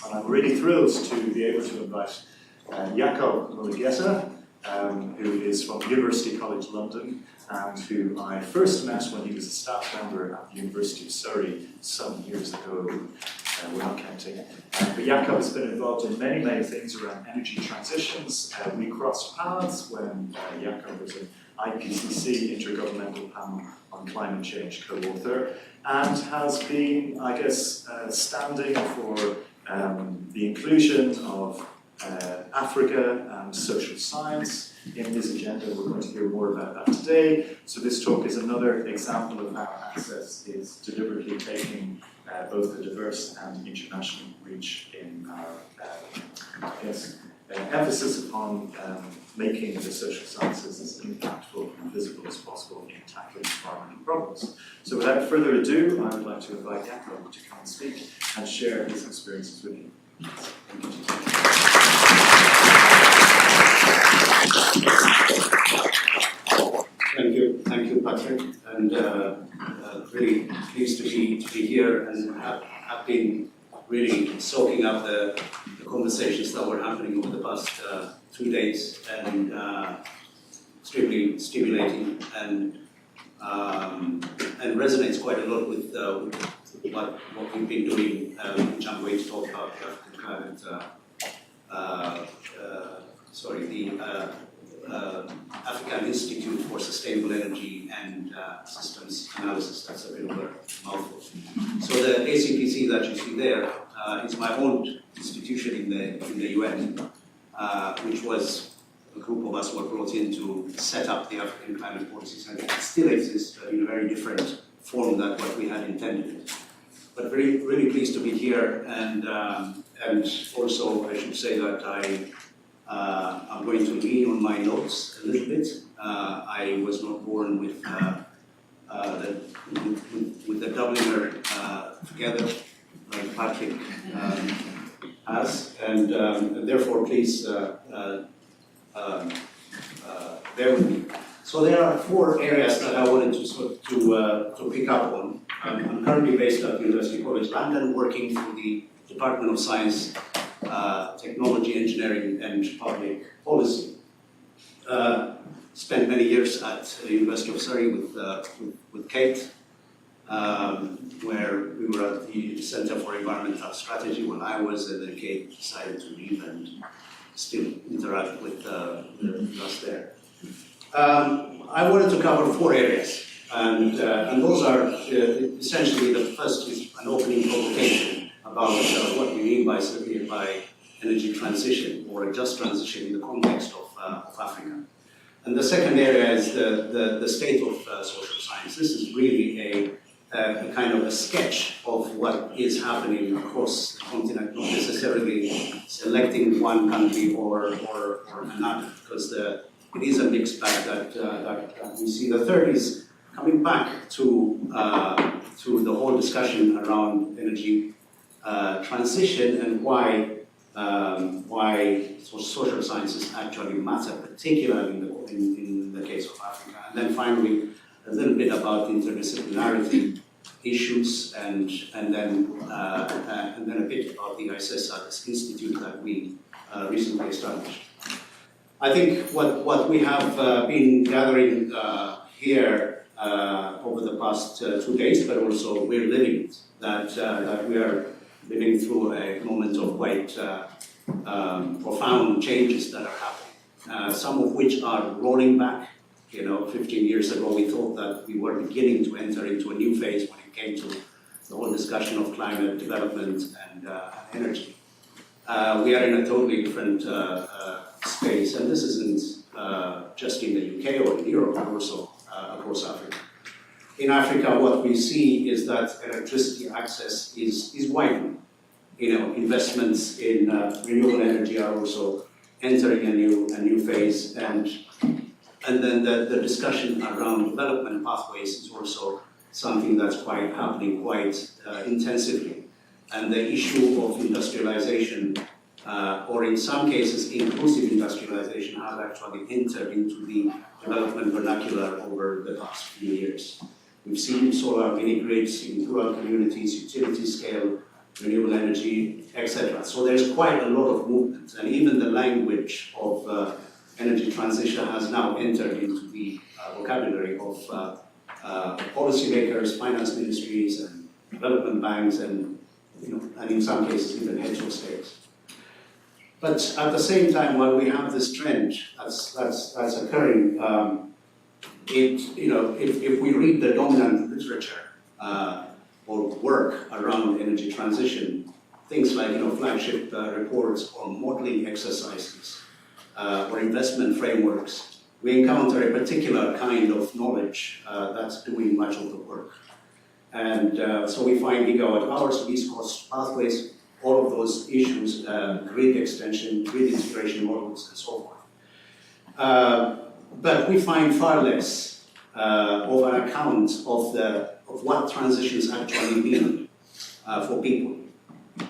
And I'm really thrilled to be able to invite Jakob Mulugeta, who is from University College London, and who I first met when he was a staff member at the University of Surrey some years ago. We're not counting. But Jakob has been involved in many, many things around energy transitions. We crossed paths when Jakob was an IPCC Intergovernmental Panel on Climate Change co-author, and has been, I guess, standing for the inclusion of Africa and social science in his agenda. We're going to hear more about that today. So this talk is another example of how Access is deliberately taking both a diverse and international reach in our emphasis upon making the social sciences as impactful and visible as possible in tackling environmental problems. So without further ado, I would like to invite Jakob to come and speak and share his experiences with you. Thank you, Patrick, and really pleased to be here and have been really soaking up the conversations that were happening over the past 2 days, and extremely stimulating and resonates quite a lot with what we've been doing, which I'm going to talk about the African climate. African Institute for Sustainable Energy and Systems Analysis. That's a bit of a mouthful. So the ACPC that you see there is my own institution in the UN, which was a group of us were brought in to set up the African Climate Policy Center. It still exists, but in a very different form than what we had intended. But really pleased to be here, and also I should say that I'm going to lean on my notes a little bit. I was not born with the Dubliner together, like Patrick has, and therefore please bear with me. So there are 4 areas that I wanted to pick up on. I'm currently based at University College London, working for the Department of Science, Technology, Engineering and Public Policy. Spent many years at the University of Surrey with Kate, where we were at the Center for Environmental Strategy when I was, and then Kate decided to leave and still interact with us there. I wanted to cover 4 areas, and those are essentially, the first is an opening provocation about what we mean by energy transition or a just transition in the context of Africa. And the second area is the state of social science. This is really a kind of a sketch of what is happening across the continent, not necessarily selecting one country or another, because it is a mixed bag that we see. The third is coming back to the whole discussion around energy transition and why social sciences actually matter, particularly in the case of Africa. And then finally, a little bit about interdisciplinarity issues, and then a bit about the ICESA, this institute that we recently established. I think what we have been gathering here over the past 2 days, but also we're living it, that we are living through a moment of quite profound changes that are happening, some of which are rolling back. 15 years ago we thought that we were beginning to enter into a new phase when it came to the whole discussion of climate development and energy. We are in a totally different space, and this isn't just in the UK or in Europe, but also across Africa. In Africa, what we see is that electricity access is widening. Investments in renewable energy are also entering a new phase, and then the discussion around development pathways is also something that's happening quite intensively. And the issue of industrialization, or in some cases inclusive industrialization, has actually entered into the development vernacular over the past few years. We've seen solar mini grids in rural communities, utility scale renewable energy, etc. So there's quite a lot of movement, and even the language of energy transition has now entered into the vocabulary of policymakers, finance ministries, and development banks, and and in some cases even heads of states. But at the same time, while we have this trend that's occurring, if we read the dominant literature or work around energy transition, things like flagship reports or modeling exercises or investment frameworks, we encounter a particular kind of knowledge that's doing much of the work. And so we find gigawatt hours, least cost pathways, all of those issues, grid extension, grid integration models, and so forth. But we find far less of an account of what transitions actually mean for people,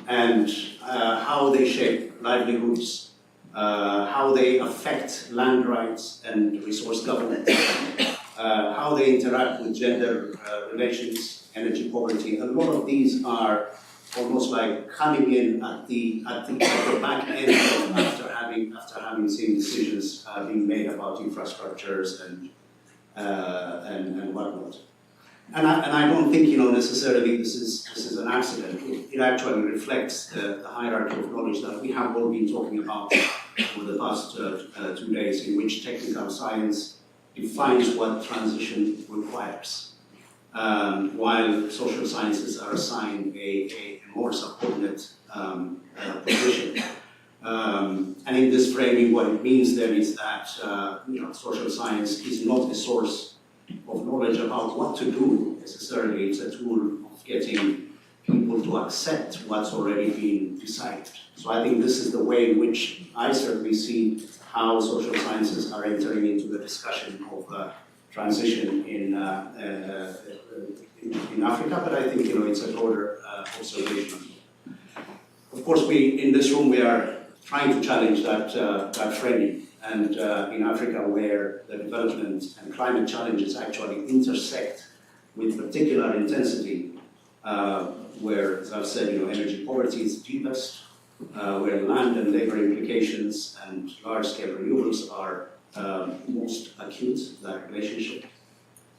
and how they shape livelihoods, how they affect land rights and resource governance, how they interact with gender relations, energy poverty. A lot of these are almost like coming in at the back end of after having seen decisions being made about infrastructures and whatnot. And I don't think necessarily this is an accident. It actually reflects the hierarchy of knowledge that we have all been talking about over the past 2 days, in which technical science defines what transition requires, while social sciences are assigned a more subordinate position. And in this framing, what it means then is that social science is not a source of knowledge about what to do necessarily. It's a tool of getting people to accept what's already been decided. So I think this is the way in which I certainly see how social sciences are entering into the discussion of transition in Africa, but I think it's a broader observation. Of course, in this room we are trying to challenge that framing, and in Africa, where the development and climate challenges actually intersect with particular intensity, where, as I've said, energy poverty is deepest, where land and labor implications and large-scale renewables are most acute, that relationship.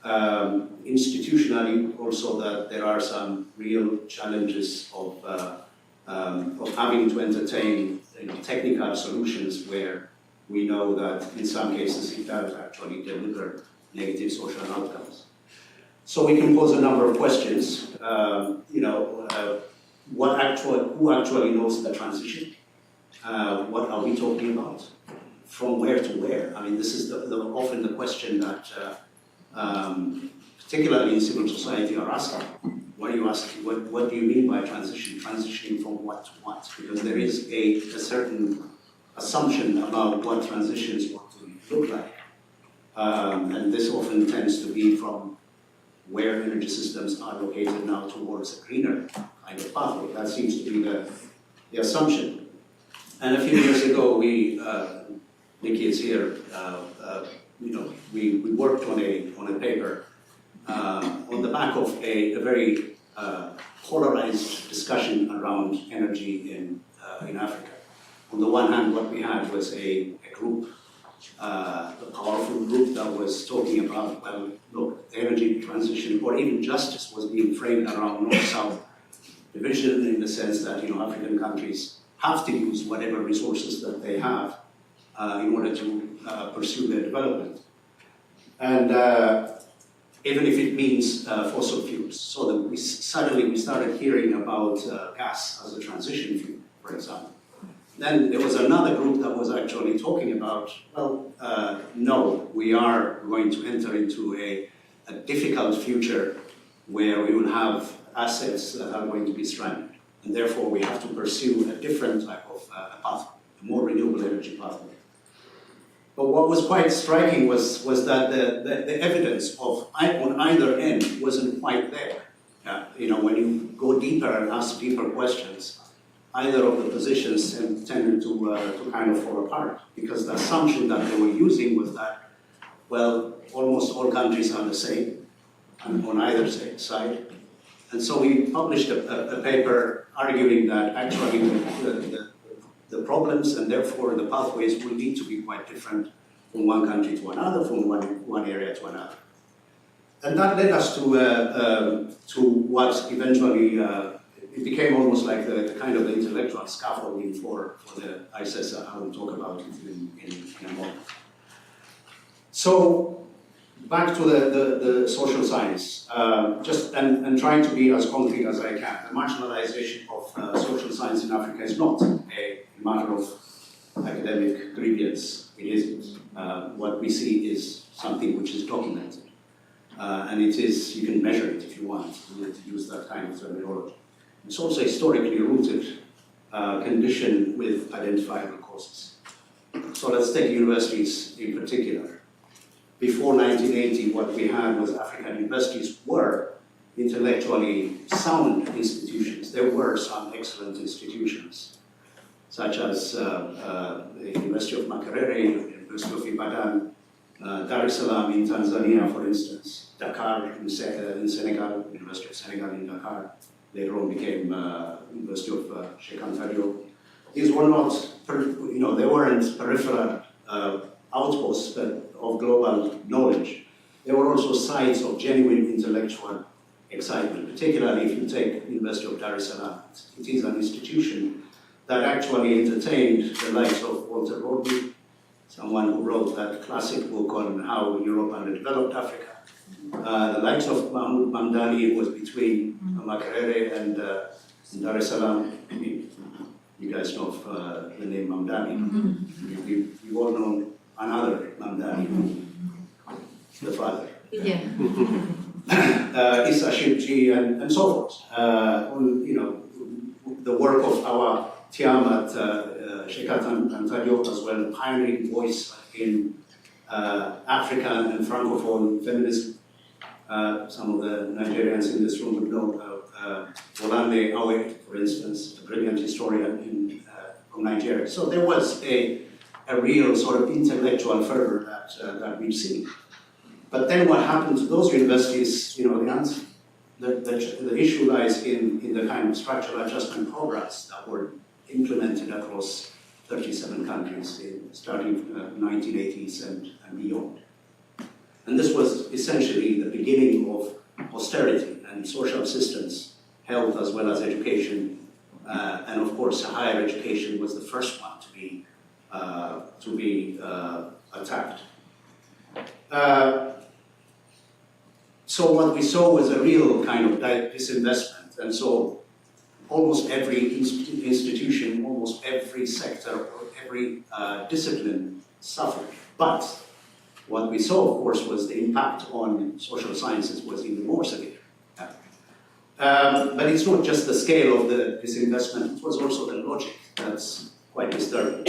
Institutionally, also that there are some real challenges of having to entertain technical solutions where we know that in some cases it does actually deliver negative social outcomes. So we can pose a number of questions. Who actually knows the transition? What are we talking about? From where to where? I mean, this is often the question that, particularly in civil society, are asking. What are you asking? What do you mean by transition? Transitioning from what to what? Because there is a certain assumption about what transitions want to look like. And this often tends to be from where energy systems are located now towards a greener kind of pathway. That seems to be the assumption. And a few years ago, Nikki is here, we worked on a paper on the back of a very polarized discussion around energy in Africa. On the one hand, what we had was a group, a powerful group that was talking about, well, look, the energy transition or even justice was being framed around North-South division, in the sense that African countries have to use whatever resources that they have in order to pursue their development. And even if it means fossil fuels. So that we started hearing about gas as a transition fuel, for example. Then there was another group that was actually talking about, well, no, we are going to enter into a difficult future where we will have assets that are going to be stranded. And therefore we have to pursue a different type of pathway, a more renewable energy pathway. But what was quite striking was that the evidence on either end wasn't quite there. When you go deeper and ask deeper questions, either of the positions tended to kind of fall apart, because the assumption that they were using was that, well, almost all countries are the same on either side. And so we published a paper arguing that actually the problems and therefore the pathways will need to be quite different from one country to another, from one area to another. And that led us to what eventually it became almost like the kind of the intellectual scaffolding for the ICESA. I will talk about it in a moment. So back to the social science, and trying to be as concrete as I can. The marginalization of social science in Africa is not a matter of academic grievance. It isn't. What we see is something which is documented. And it is, you can measure it if you want, to use that kind of terminology. It's also a historically rooted condition with identifiable causes. So let's take universities in particular. Before 1980, what we had was African universities were intellectually sound institutions. There were some excellent institutions, such as the University of Makerere, University of Ibadan, Dar es Salaam in Tanzania, for instance, Dakar in Senegal, University of Senegal in Dakar, later on became University of Sheikh Anta Diop. These were not, they weren't peripheral outposts of global knowledge. They were also sites of genuine intellectual excitement, particularly if you take University of Dar es Salaam. It is an institution that actually entertained the likes of Walter Rodney, someone who wrote that classic book on how Europe underdeveloped Africa. The likes of Mahmoud Mamdani, who was between Makerere and Dar es Salaam. I mean, you guys know of the name Mamdani. You all know another Mamdani, the father. Yeah. Issa Shibji and so forth. The work of our Tiamat, Sheikh Anta Diop as well, pioneering voice in African and Francophone feminism. Some of the Nigerians in this room would know Olande Awe, for instance, a brilliant historian from Nigeria. So there was a real sort of intellectual fervor that we've seen. But then what happened to those universities, the issue lies in the kind of structural adjustment programs that were implemented across 37 countries starting 1980s and beyond. And this was essentially the beginning of austerity and social assistance, health as well as education. And of course, higher education was the first one to be attacked. So what we saw was a real kind of disinvestment. And so almost every institution, almost every sector, or every discipline suffered. But what we saw, of course, was the impact on social sciences was even more severe. But it's not just the scale of the disinvestment, it was also the logic that's quite disturbing.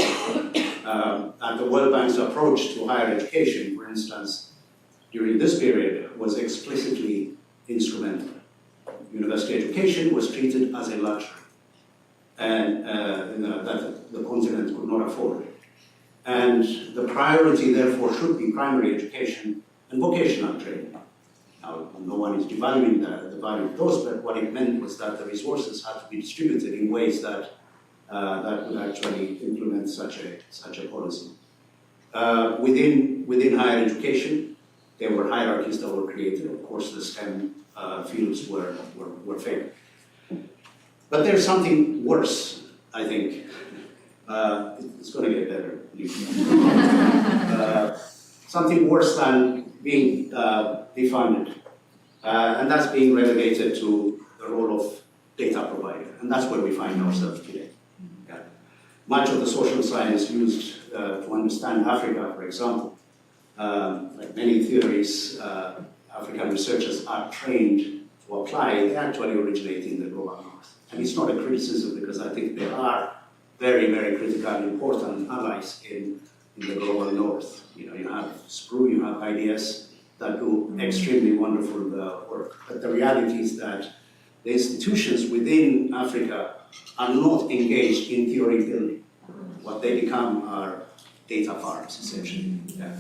And the World Bank's approach to higher education, for instance, during this period was explicitly instrumental. University education was treated as a luxury and that the continent could not afford. And the priority, therefore, should be primary education and vocational training. Now, no one is devaluing the value of those, but what it meant was that the resources had to be distributed in ways that would actually implement such a policy. Within higher education, there were hierarchies that were created. Of course, the STEM fields were favored. But there's something worse, I think. It's going to get better. Something worse than being defunded. And that's being relegated to the role of data provider. And that's where we find ourselves today. Yeah. Much of the social science used to understand Africa, for example, like many theories African researchers are trained to apply, they actually originate in the global north. And it's not a criticism because I think there are very, very critical and important allies in the global north. You have SPRU, you have IDS that do extremely wonderful work. But the reality is that the institutions within Africa are not engaged in theory building. What they become are data farms, essentially. Yeah.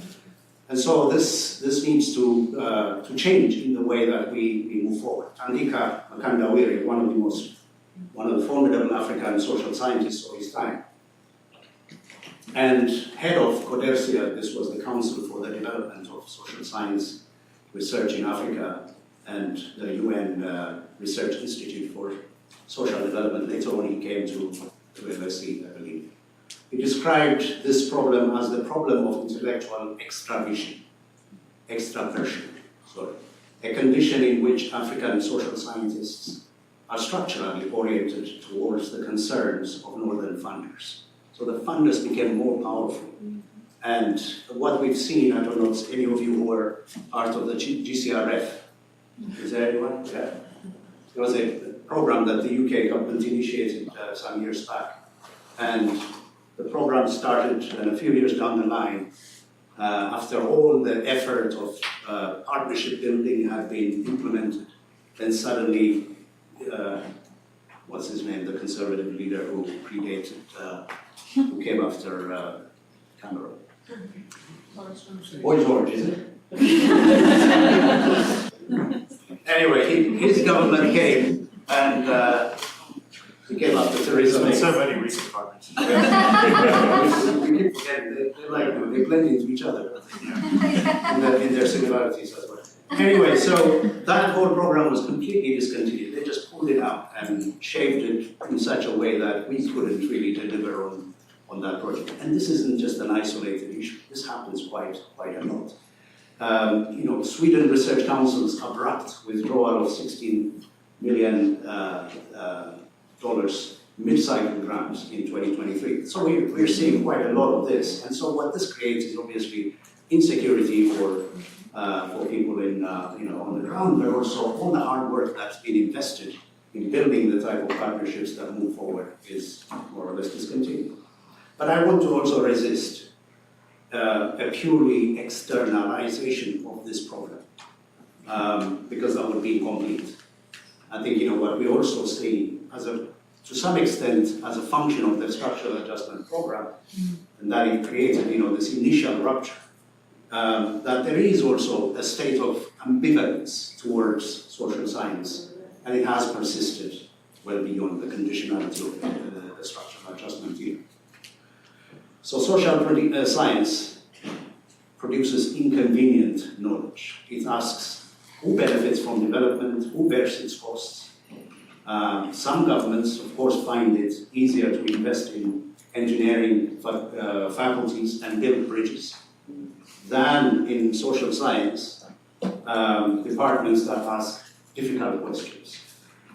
And so this needs to change in the way that we move forward. Thandika Makandawire, one of the formidable African social scientists of his time, and head of CODERSIA, this was the Council for the Development of Social Science Research in Africa, and the UN Research Institute for Social Development. Later on he came to LSE, I believe. He described this problem as the problem of intellectual extraversion, a condition in which African social scientists are structurally oriented towards the concerns of northern funders. So the funders became more powerful. And what we've seen, I don't know if any of you who were part of the GCRF, is there anyone? Yeah. It was a program that the UK government initiated some years back. And the program started, and a few years down the line, after all the effort of partnership building had been implemented, then suddenly, what's his name, the conservative leader who predated, who came after Cameron? Boy George, is it? Anyway, his government came and he came after Theresa May. There's been so many recent partners. We keep forgetting, they blend into each other in their similarities as well. Anyway, so that whole program was completely discontinued. They just pulled it out and shaped it in such a way that we couldn't really deliver on that project. And this isn't just an isolated issue. This happens quite a lot. Sweden Research Council's abrupt withdrawal of $16 million mid-cycle grants in 2023. So we're seeing quite a lot of this. And so what this creates is obviously insecurity for people on the ground, but also all the hard work that's been invested in building the type of partnerships that move forward is more or less discontinued. But I want to also resist a purely externalization of this problem, because that would be incomplete. I think what we also see to some extent as a function of the structural adjustment program, and that it created this initial rupture, that there is also a state of ambivalence towards social science, and it has persisted well beyond the conditionality of the structural adjustment theory. So social science produces inconvenient knowledge. It asks who benefits from development, who bears its costs. Some governments, of course, find it easier to invest in engineering faculties and build bridges than in social science departments that ask difficult questions.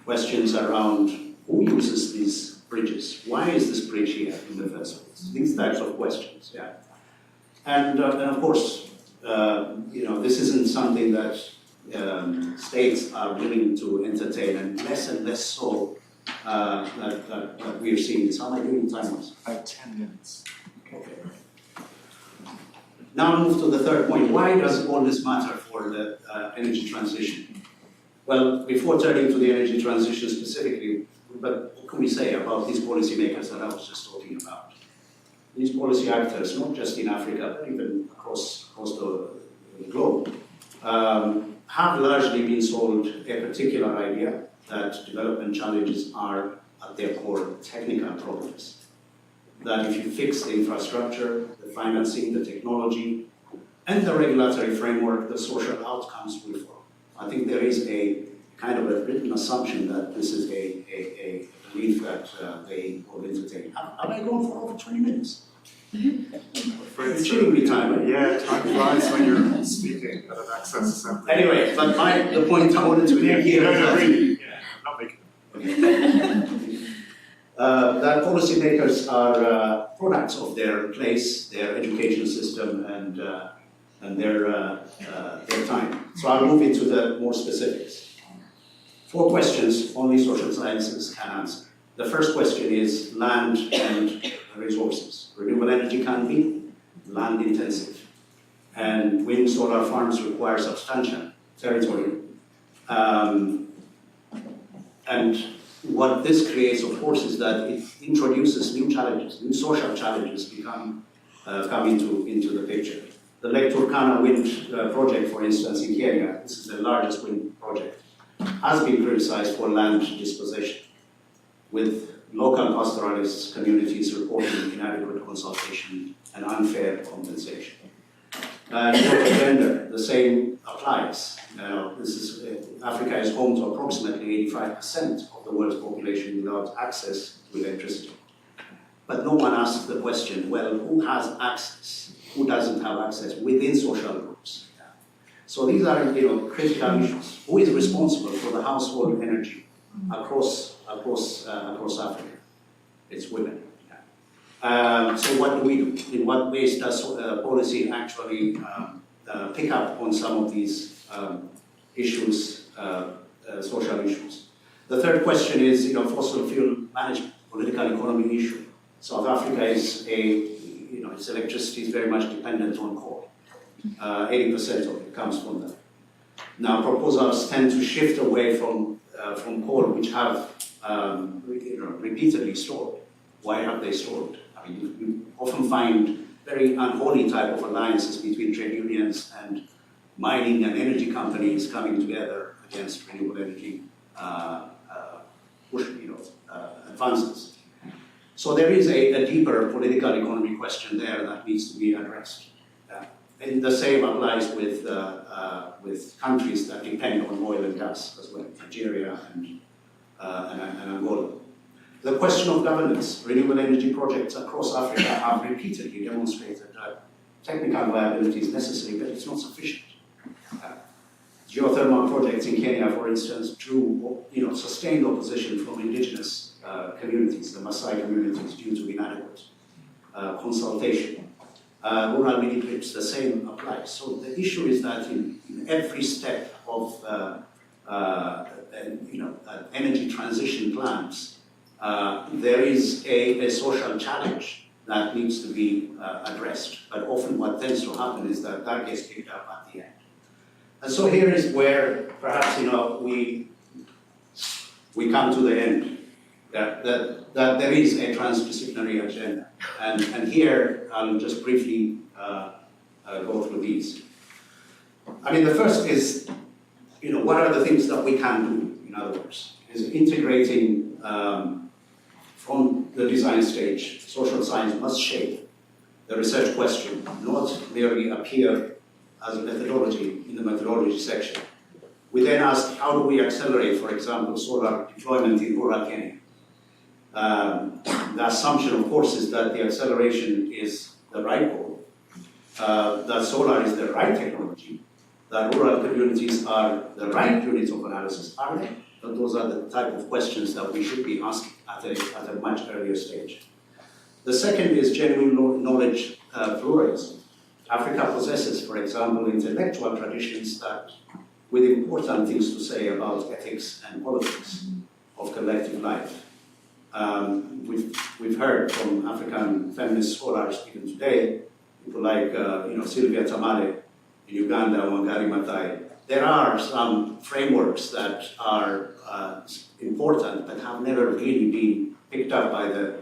Questions around who uses these bridges? Why is this bridge here in the first place? These types of questions, yeah. And of course, this isn't something that states are willing to entertain, and less so that we're seeing this. How am I doing time-wise? About 10 minutes. Okay. Now I'll move to the third point. Why does all this matter for the energy transition? Well, before turning to the energy transition specifically, but what can we say about these policymakers that I was just talking about? These policy actors, not just in Africa, but even across the globe, have largely been sold a particular idea that development challenges are at their core technical problems. That if you fix the infrastructure, the financing, the technology, and the regulatory framework, the social outcomes will follow. I think there is a kind of a written assumption that this is a belief that they will entertain. Have I gone for over 20 minutes? It's cheating me time, right? Yeah, time flies when you're speaking at an Access Assembly. Anyway, but the point I wanted to make here is that really, not making that policymakers are products of their place, their education system, and their time. So I'll move into the more specifics. 4 questions only social sciences can answer. The first question is land and resources. Renewable energy can be land intensive, and wind solar farms require substantial territory. And what this creates, of course, is that it introduces new challenges, new social challenges come into the picture. The Lake Turkana wind project, for instance, in Kenya, this is the largest wind project, has been criticized for land dispossession, with local pastoralist communities reporting inadequate consultation and unfair compensation. Gender, the same applies. Africa is home to approximately 85% of the world's population without access to electricity. But no one asks the question, well, who has access? Who doesn't have access within social groups? So these are, critical issues. Who is responsible for the household energy across Africa? It's women. So what do we do? In what ways does policy actually pick up on some of these issues, social issues? The third question is, fossil fuel management, political economy issue. South Africa is its electricity is very much dependent on coal. 80% of it comes from that. Now, proposals tend to shift away from coal, which have repeatedly stalled. Why have they stalled? I mean, you often find very unholy type of alliances between trade unions and mining and energy companies coming together against renewable energy advances. So there is a deeper political economy question there that needs to be addressed. And the same applies with countries that depend on oil and gas as well, Nigeria and Angola. The question of governance, renewable energy projects across Africa have repeatedly demonstrated that technical viability is necessary, but it's not sufficient. Geothermal projects in Kenya, for instance, drew sustained opposition from indigenous communities, the Maasai communities, due to inadequate consultation. Rural mini grids, the same applies. So the issue is that in every step of energy transition plans, there is a social challenge that needs to be addressed. But often what tends to happen is that that gets picked up at the end. And so here is where perhaps we come to the end. That there is a transdisciplinary agenda. And here I'll just briefly go through these. I mean, the first is, what are the things that we can do, in other words, is integrating from the design stage. Social science must shape the research question, not merely appear as a methodology in the methodology section. We then ask, how do we accelerate, for example, solar deployment in rural Kenya? The assumption, of course, is that the acceleration is the right goal, that solar is the right technology, that rural communities are the right units of analysis. Are they? But those are the type of questions that we should be asking at a much earlier stage. The second is genuine knowledge pluralism. Africa possesses, for example, intellectual traditions that, with important things to say about ethics and politics of collective life. We've heard from African feminist scholars even today, people like Sylvia Tamale in Uganda, Wangari Maathai. There are some frameworks that are important but have never really been picked up by the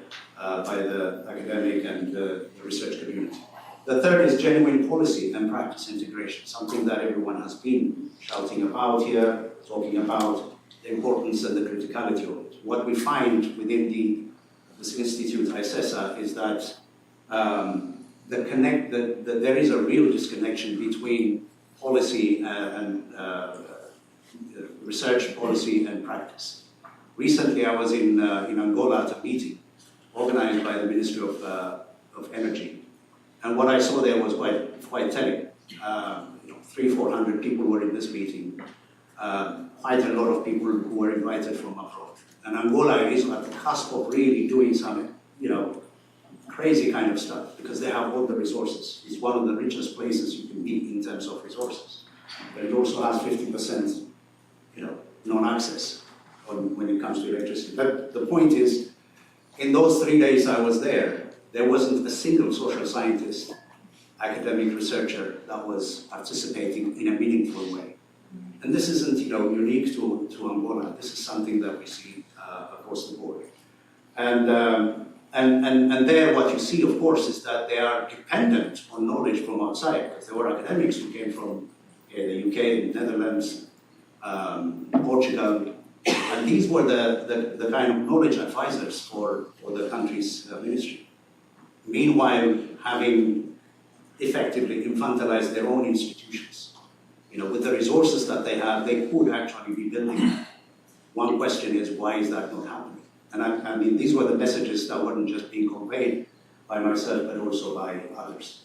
academic and the research community. The third is genuine policy and practice integration, something that everyone has been shouting about here, talking about the importance and the criticality of it. What we find within this institute, ICESA, is that there is a real disconnection between policy and research policy and practice. Recently, I was in Angola at a meeting organized by the Ministry of Energy, and what I saw there was quite telling. 300-400 people were in this meeting. Quite a lot of people who were invited from abroad. And Angola is at the cusp of really doing some, crazy kind of stuff because they have all the resources. It's one of the richest places you can be in terms of resources. But it also has 50%, non-access when it comes to electricity. But the point is, in those 3 days I was there wasn't a single social scientist, academic researcher that was participating in a meaningful way. And this isn't, unique to Angola. This is something that we see across the board. And And there what you see, of course, is that they are dependent on knowledge from outside, because there were academics who came from the UK, the Netherlands, Portugal, and these were the kind of knowledge advisors for the country's ministry. Meanwhile, having effectively infantilized their own institutions. With the resources that they have, they could actually be building that. One question is, why is that not happening? And I mean, these were the messages that weren't just being conveyed by myself, but also by others.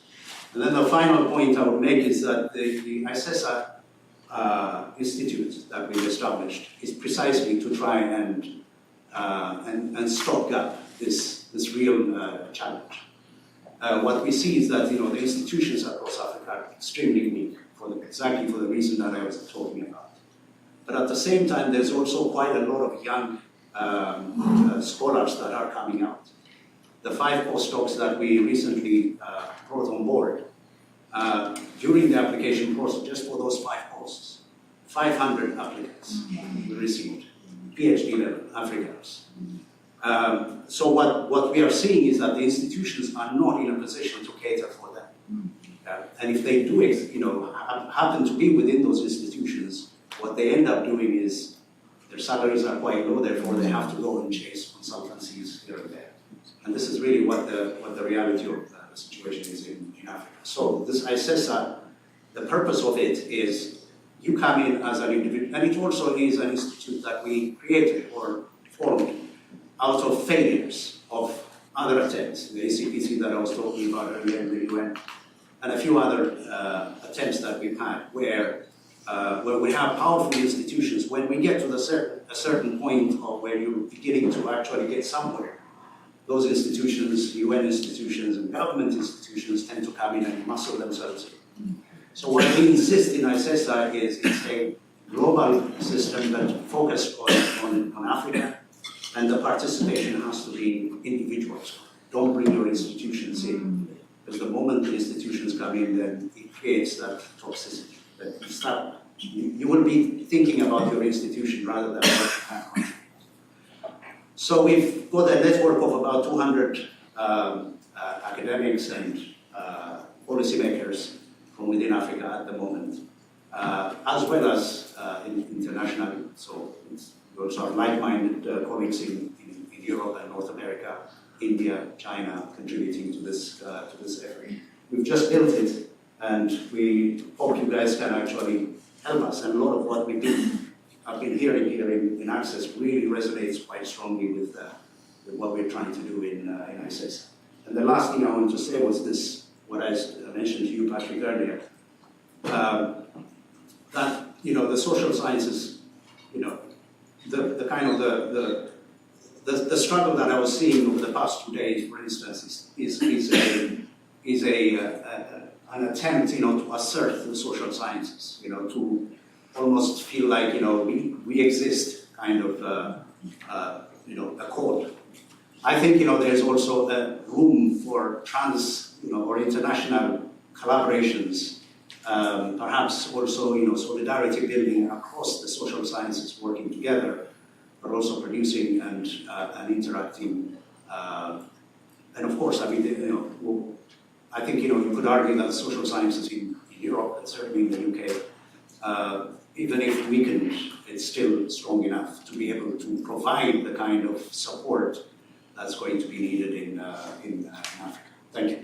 And then the final point I would make is that the ICESA institute that we've established is precisely to try and stop gap this real challenge. What we see is that the institutions across Africa are extremely weak, exactly for the reason that I was talking about. But at the same time, there's also quite a lot of young scholars that are coming out. The 5 postdocs that we recently brought on board, during the application process, just for those 5 posts, 500 applicants we received, PhD level Africans. So what we are seeing is that the institutions are not in a position to cater for them. And if they do, happen to be within those institutions, what they end up doing is their salaries are quite low, therefore they have to go and chase consultancies here and there. And this is really what the reality of the situation is in Africa. So this ICESA, the purpose of it is you come in as an individual, and it also is an institute that we created or formed out of failures of other attempts, the ACPC that I was talking about earlier in the UN, and a few other attempts that we've had where we have powerful institutions. When we get to a certain point of where you're beginning to actually get somewhere, those institutions, UN institutions and government institutions tend to come in and muscle themselves in. So what we insist in ICESA is it's a global system that focuses on Africa, and the participation has to be individuals. Don't bring your institutions in, because the moment the institutions come in, then it creates that toxicity. That you will be thinking about your institution rather than what you can contribute. So we've got a network of about 200 academics and policymakers from within Africa at the moment, as well as internationally. So we also have like-minded colleagues in Europe and North America, India, China, contributing to this effort. We've just built it, and we hope you guys can actually help us. And a lot of what I've been hearing here in Access really resonates quite strongly with what we're trying to do in ICESA. And the last thing I want to say was this, what I mentioned to you, Patrick, earlier, that the social sciences, the kind of the struggle that I was seeing over the past 2 days, for instance, is an attempt, to assert the social sciences, to almost feel like, we exist, kind of, a code. I think, there's also a room for or international collaborations, perhaps also, solidarity building across the social sciences working together, but also producing and interacting. And of course, I mean, I think, you could argue that social sciences in Europe and certainly in the UK, even if weakened, it's still strong enough to be able to provide the kind of support that's going to be needed in Africa. Thank you.